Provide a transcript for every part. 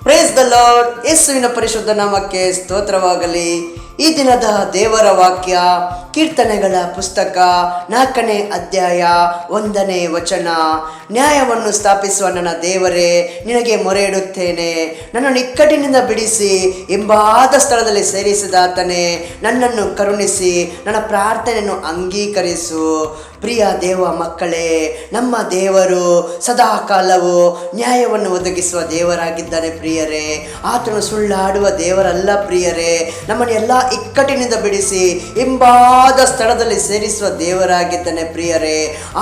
Praise the lord. ಯೇಸುವಿನ ಪರಿಶುದ್ಧ ನಾಮಕ್ಕೆ ಸ್ತೋತ್ರವಾಗಲಿ. ಈ ದಿನದ ದೇವರ ವಾಕ್ಯ ಕೀರ್ತನೆಗಳ ಪುಸ್ತಕ 4ನೇ ಅಧ್ಯಾಯ 1ನೇ ವಚನ. ನ್ಯಾಯವನ್ನು ಸ್ಥಾಪಿಸುವ ನನ್ನ ದೇವರೇ, ನಿನಗೆ ಮೊರೆ ಇಡುತ್ತೇನೆ. ನನ್ನನ್ನು ಇಕ್ಕಟ್ಟಿನಿಂದ ಬಿಡಿಸಿ ಎಂಬಾದ ಸ್ಥಳದಲ್ಲಿ ಸೇರಿಸಿದಾತನೇ, ನನ್ನನ್ನು ಕರುಣಿಸಿ ನನ್ನ ಪ್ರಾರ್ಥನೆಯನ್ನು ಅಂಗೀಕರಿಸು. ಪ್ರಿಯ ದೇವ ಮಕ್ಕಳೇ, ನಮ್ಮ ದೇವರು ಸದಾ ಕಾಲವು ನ್ಯಾಯವನ್ನು ಒದಗಿಸುವ ದೇವರಾಗಿದ್ದಾನೆ ಪ್ರಿಯರೇ. ಆತನು ಸುಳ್ಳಾಡುವ ದೇವರಲ್ಲ ಪ್ರಿಯರೇ. ನಮ್ಮನ್ನು ಎಲ್ಲ ಇಕ್ಕಟ್ಟಿನಿಂದ ಬಿಡಿಸಿ ಎಂಬಾದ ಸ್ಥಳದಲ್ಲಿ ಸೇರಿಸುವ ದೇವರಾಗಿದ್ದಾನೆ ಪ್ರಿಯರೇ.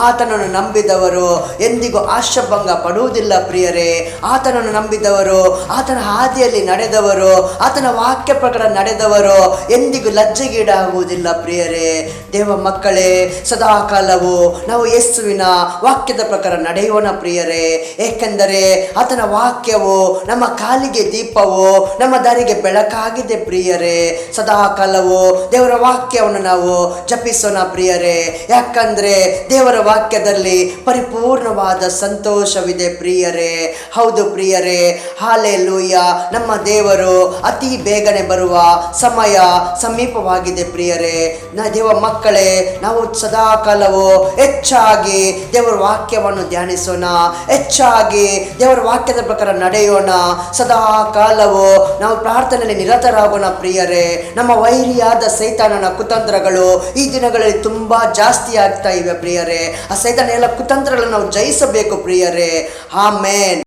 ಆತನನ್ನು ನಂಬಿದವರು ಎಂದಿಗೂ ಆಶಾಭಂಗ ಪಡುವುದಿಲ್ಲ ಪ್ರಿಯರೇ. ಆತನನ್ನು ನಂಬಿದವರು, ಆತನ ಹಾದಿಯಲ್ಲಿ ನಡೆದವರು, ಆತನ ವಾಕ್ಯ ಪ್ರಕಾರ ನಡೆದವರು ಎಂದಿಗೂ ಲಜ್ಜೆಗೀಡಾಗುವುದಿಲ್ಲ ಪ್ರಿಯರೇ. ದೇವ ಮಕ್ಕಳೇ, ಸದಾ ಕಾಲವು ನಾವು ಯೇಸುವಿನ ವಾಕ್ಯದ ಪ್ರಕಾರ ನಡೆಯೋಣ ಪ್ರಿಯರೇ. ಏಕೆಂದರೆ ಆತನ ವಾಕ್ಯವು ನಮ್ಮ ಕಾಲಿಗೆ ದೀಪವು, ನಮ್ಮ ದಾರಿಗೆ ಬೆಳಕಾಗಿದೆ ಪ್ರಿಯರೇ. ಸದಾ ಕಾಲವು ದೇವರ ವಾಕ್ಯವನ್ನು ನಾವು ಜಪಿಸೋಣ ಪ್ರಿಯರೇ. ಯಾಕಂದ್ರೆ ದೇವರ ವಾಕ್ಯದಲ್ಲಿ ಪರಿಪೂರ್ಣವಾದ ಸಂತೋಷವಿದೆ ಪ್ರಿಯರೇ. ಹೌದು ಪ್ರಿಯರೇ, ಹಾಲೆಲೂಯ. ನಮ್ಮ ದೇವರು ಅತಿ ಬೇಗನೆ ಬರುವ ಸಮಯ ಸಮೀಪವಾಗಿದೆ ಪ್ರಿಯರೇ. ದೇವ ಮಕ್ಕಳೇ, ನಾವು ಸದಾ ಕಾಲವು ಹೆಚ್ಚಾಗಿ ದೇವರ ವಾಕ್ಯವನ್ನು ಧ್ಯಾನಿಸೋಣ, ಹೆಚ್ಚಾಗಿ ದೇವರ ವಾಕ್ಯದ ಪ್ರಕಾರ ನಡೆಯೋಣ. ಸದಾ ಕಾಲವು ನಾವು ಪ್ರಾರ್ಥನೆಯಲ್ಲಿ ನಿರತರಾಗೋಣ ಪ್ರಿಯರೇ. ನಮ್ಮ ವೈರಿಯಾದ ಸೈತಾನನ ಕುತಂತ್ರಗಳು ಈ ದಿನಗಳಲ್ಲಿ ತುಂಬಾ ಜಾಸ್ತಿ ಆಗ್ತಾ ಇವೆ ಪ್ರಿಯರೇ. ಆ ಸೈತಾನ ಎಲ್ಲ ಕುತಂತ್ರಗಳನ್ನು ನಾವು ಜಯಿಸಬೇಕು ಪ್ರಿಯರೇ. ಆಮೆನ್.